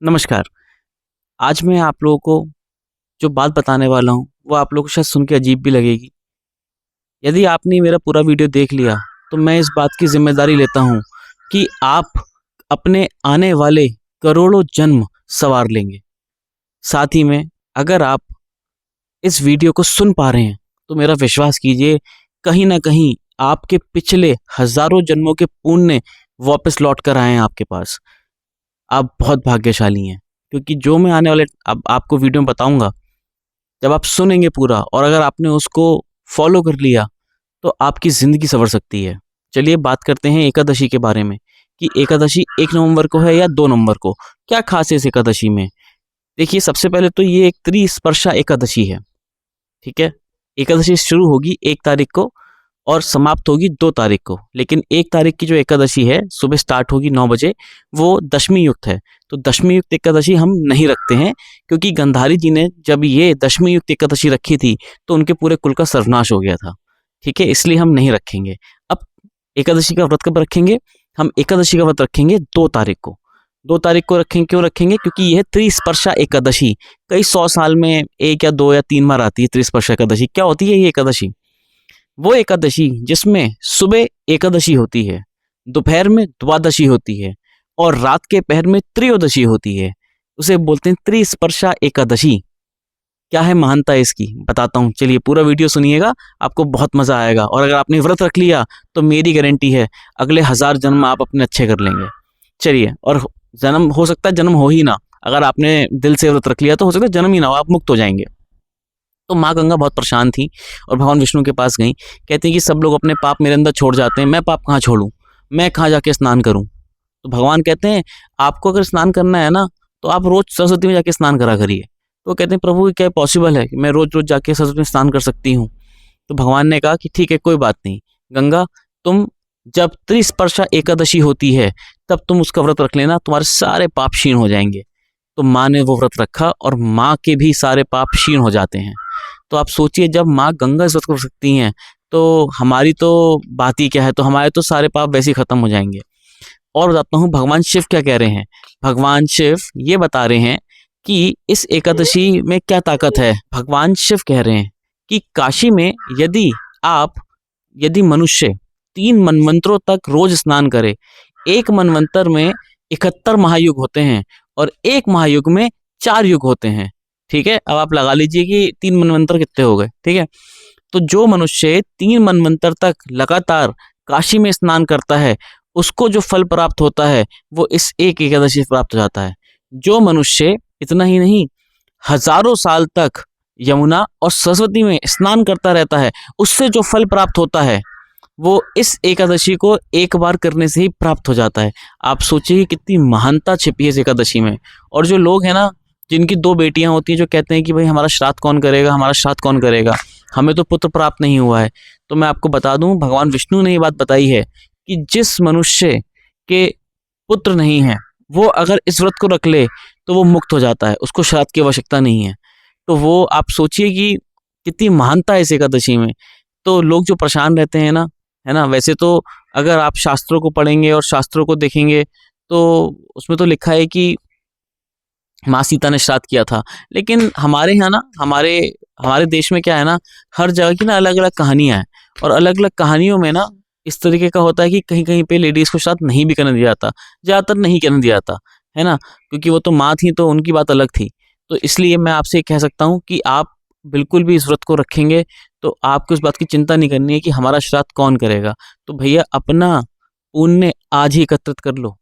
नमस्कार। आज मैं आप लोगों को जो बात बताने वाला हूँ, वो आप लोगों को शायद सुन के अजीब भी लगेगी। यदि आपने मेरा पूरा वीडियो देख लिया, तो मैं इस बात की ज़िम्मेदारी लेता हूँ कि आप अपने आने वाले करोड़ों जन्म सँवार लेंगे। साथ ही में अगर आप इस वीडियो को सुन पा रहे हैं, तो मेरा विश्वास कीजिए, कहीं न कहीं आपके पिछले हज़ारों जन्मों के पुण्य वापस लौट कर आए हैं आपके पास। आप बहुत भाग्यशाली हैं, क्योंकि जो मैं आने वाले अब आपको वीडियो में बताऊँगा, जब आप सुनेंगे पूरा और अगर आपने उसको फ़ॉलो कर लिया, तो आपकी ज़िंदगी सँवर सकती है। चलिए बात करते हैं एकादशी के बारे में, कि एकादशी 1 नवंबर को है या 2 नवंबर को? क्या ख़ास है इस एकादशी में? देखिए, सबसे पहले तो ये एक त्रिस्पर्शा एकादशी है, ठीक है? एकादशी शुरू होगी 1 तारीख को और समाप्त होगी 2 तारीख को। लेकिन 1 तारीख की जो एकादशी है, सुबह स्टार्ट होगी 9 बजे, वो दशमी युक्त है। तो दशमी युक्त एकादशी हम नहीं रखते हैं, क्योंकि गंधारी जी ने जब ये दशमी युक्त एकादशी रखी थी, तो उनके पूरे कुल का सर्वनाश हो गया था। ठीक है? इसलिए हम नहीं रखेंगे। अब एकादशी का व्रत कब रखेंगे? हम एकादशी का व्रत रखेंगे 2 तारीख को। 2 तारीख को रखेंगे, क्यों रखेंगे? क्योंकि यह त्रिस्पर्शा एकादशी कई 100 साल में 1 या 2 या 3 बार आती है त्रिस्पर्शा एकादशी। क्या होती है ये एकादशी? वो एकादशी जिसमें सुबह एकादशी होती है, दोपहर में द्वादशी होती है और रात के पहर में त्रयोदशी होती है, उसे बोलते हैं त्रिस्पर्शा एकादशी। क्या है महानता इसकी? बताता हूँ, चलिए पूरा वीडियो सुनिएगा, आपको बहुत मज़ा आएगा और अगर आपने व्रत रख लिया, तो मेरी गारंटी है अगले 1000 जन्म आप अपने अच्छे कर लेंगे। चलिए, और जन्म हो सकता है जन्म हो ही ना, अगर आपने दिल से व्रत रख लिया तो हो सकता है जन्म ही ना हो, आप मुक्त हो जाएँगे। तो माँ गंगा बहुत परेशान थी और भगवान विष्णु के पास गईं। कहती हैं कि सब लोग अपने पाप मेरे अंदर छोड़ जाते हैं, मैं पाप कहाँ छोड़ूँ? मैं कहाँ जाके स्नान करूँ? तो भगवान कहते हैं, आपको अगर स्नान करना है ना, तो आप रोज़ सरस्वती में जाके स्नान करा करिए। तो वो कहते हैं, प्रभु क्या पॉसिबल है कि मैं रोज़-रोज़ जाके सरस्वती में स्नान कर सकती हूँ? तो भगवान ने कहा कि ठीक है, कोई बात नहीं। गंगा, तुम जब त्रिस्पर्शा एकादशी होती है, तब तुम उसका व्रत रख लेना, तुम्हारे सारे पाप क्षीण हो जाएँगे। तो माँ ने वो व्रत रखा और माँ के भी सारे पाप क्षीण हो जाते हैं। तो आप सोचिए, जब माँ गंगा इस व्रत कर सकती हैं, तो हमारी तो बात ही क्या है, तो हमारे तो सारे पाप वैसे ही खत्म हो जाएँगे। और बताता हूँ भगवान शिव क्या कह रहे हैं। भगवान शिव ये बता रहे हैं कि इस एकादशी में क्या ताकत है। भगवान शिव कह रहे हैं कि काशी में यदि आप यदि मनुष्य 3 मनवंतरों तक रोज़ स्नान करे, 1 मनवंतर में 71 महायुग होते हैं और 1 महायुग में 4 युग होते हैं। ठीक है? अब आप लगा लीजिए कि 3 मनवंतर कितने हो गए, ठीक है? तो जो मनुष्य 3 मनवंतर तक लगातार काशी में स्नान करता है, उसको जो फल प्राप्त होता है, वो इस एक एकादशी से प्राप्त हो जाता है। जो मनुष्य इतना ही नहीं, हज़ारों साल तक यमुना और सरस्वती में स्नान करता रहता है, उससे जो फल प्राप्त होता है, वो इस एकादशी को एक बार करने से ही प्राप्त हो जाता है। आप सोचिए कि कितनी महानता छिपी है इस एकादशी में। और जो लोग हैं ना, जिनकी 2 बेटियाँ होती हैं, जो कहते हैं कि भाई हमारा श्राद्ध कौन करेगा, हमारा श्राद्ध कौन करेगा? हमें तो पुत्र प्राप्त नहीं हुआ है। तो मैं आपको बता दूँ, भगवान विष्णु ने ये बात बताई है कि जिस मनुष्य के पुत्र नहीं है, वो अगर इस व्रत को रख ले, तो वो मुक्त हो जाता है, उसको श्राद्ध की आवश्यकता नहीं है। तो वो आप सोचिए कि कितनी महानता है इस एकादशी में। तो लोग जो परेशान रहते हैं ना, है ना? वैसे तो अगर आप शास्त्रों को पढ़ेंगे और शास्त्रों को देखेंगे, तो उसमें तो लिखा है कि माँ सीता ने श्राद्ध किया था। लेकिन हमारे यहाँ ना, हमारे हमारे देश में क्या है ना, हर जगह की ना अलग-अलग कहानियाँ हैं और अलग-अलग कहानियों में ना इस तरीके का होता है कि कहीं-कहीं पे लेडीज़ को श्राद्ध नहीं भी करने दिया जाता। ज़्यादातर नहीं करने दिया जाता, है ना? क्योंकि वो तो माँ थीं, तो उनकी बात अलग थी। तो इसलिए मैं आपसे ये कह सकता हूँ कि आप बिल्कुल भी इस व्रत को रखेंगे, तो आपको इस बात की चिंता नहीं करनी है कि हमारा श्राद्ध कौन करेगा। तो भैया अपना पुण्य आज ही एकत्रित कर लो।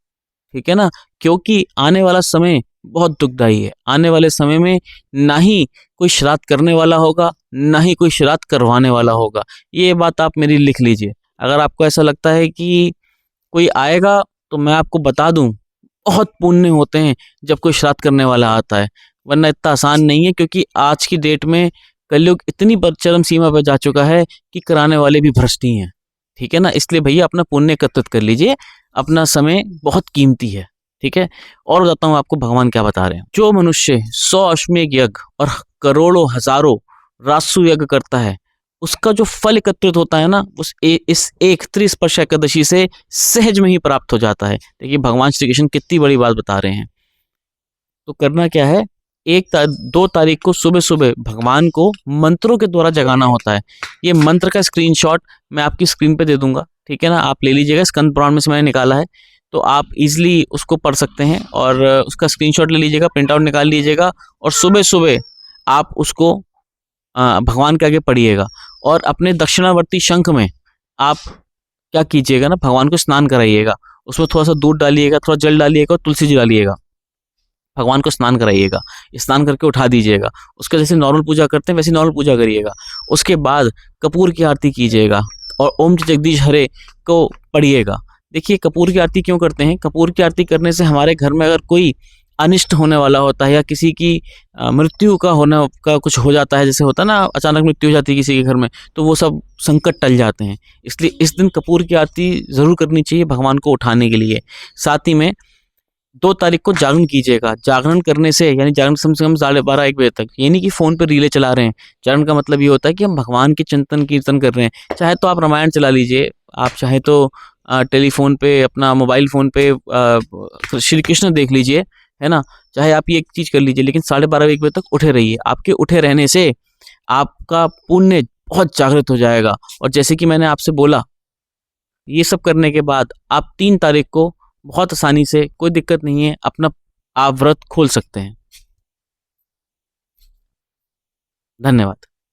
ठीक है ना? क्योंकि आने वाला समय बहुत दुखदाई है। आने वाले समय में ना ही कोई श्राद्ध करने वाला होगा, ना ही कोई श्राद्ध करवाने वाला होगा। ये बात आप मेरी लिख लीजिए। अगर आपको ऐसा लगता है कि कोई आएगा, तो मैं आपको बता दूँ, बहुत पुण्य होते हैं जब कोई श्राद्ध करने वाला आता है। वरना इतना आसान नहीं है, क्योंकि आज की डेट में कलयुग इतनी पर चरम सीमा पे जा चुका है कि कराने वाले भी भ्रष्ट ही हैं। ठीक है ना? इसलिए भैया अपना पुण्य एकत्रित कर लीजिए। अपना समय बहुत कीमती है। ठीक है? और बताता हूँ आपको भगवान क्या बता रहे हैं। जो मनुष्य 100 अश्वमेध यज्ञ और करोड़ों हज़ारों राजसूय यज्ञ करता है, उसका जो फल एकत्रित होता है ना, इस एक त्रिस्पर्श एकादशी से सहज में ही प्राप्त हो जाता है। देखिए भगवान श्री कृष्ण कितनी बड़ी बात बता रहे हैं। तो करना क्या है, 2 तारीख को सुबह-सुबह भगवान को मंत्रों के द्वारा जगाना होता है। ये मंत्र का स्क्रीनशॉट मैं आपकी स्क्रीन पे दे दूँगा, ठीक है ना? आप ले लीजिएगा, स्कंद पुराण में से मैंने निकाला है, तो आप ईज़िली उसको पढ़ सकते हैं और उसका स्क्रीनशॉट ले लीजिएगा, प्रिंट आउट निकाल लीजिएगा और सुबह-सुबह आप उसको भगवान के आगे पढ़िएगा और अपने दक्षिणावर्ती शंख में आप क्या कीजिएगा ना, भगवान को स्नान कराइएगा। उसमें थोड़ा-सा दूध डालिएगा, थोड़ा जल डालिएगा और तुलसी जी डालिएगा। भगवान को स्नान कराइएगा, स्नान करके उठा दीजिएगा। उसका जैसे नॉर्मल पूजा करते हैं वैसे नॉर्मल पूजा करिएगा। उसके बाद कपूर की आरती कीजिएगा और ओम जगदीश हरे को पढ़िएगा। देखिए कपूर की आरती क्यों करते हैं? कपूर की आरती करने से हमारे घर में अगर कोई अनिष्ट होने वाला होता है या किसी की मृत्यु का होना का कुछ हो जाता है, जैसे होता है ना अचानक मृत्यु हो जाती है किसी के घर में, तो वो सब संकट टल जाते हैं। इसलिए इस दिन कपूर की आरती ज़रूर करनी चाहिए भगवान को उठाने के लिए। साथ ही में 2 तारीख को जागरण कीजिएगा। जागरण करने से यानी जागरण कम से कम साढ़े 12-1 बजे तक। ये नहीं कि फ़ोन पे रीलें चला रहे हैं। जागरण का मतलब ये होता है कि हम भगवान के चिंतन कीर्तन कर रहे हैं। चाहे तो आप रामायण चला लीजिए, आप चाहे तो टेलीफ़ोन पे अपना मोबाइल फ़ोन पे श्री कृष्ण देख लीजिए, है ना? चाहे आप ये एक चीज़ कर लीजिए लेकिन साढ़े 12-1 बजे तक उठे रहिए। आपके उठे रहने से आपका पुण्य बहुत जागृत हो जाएगा और जैसे कि मैंने आपसे बोला, ये सब करने के बाद आप 3 तारीख को बहुत आसानी से, कोई दिक्कत नहीं है, अपना आप व्रत खोल सकते हैं। धन्यवाद।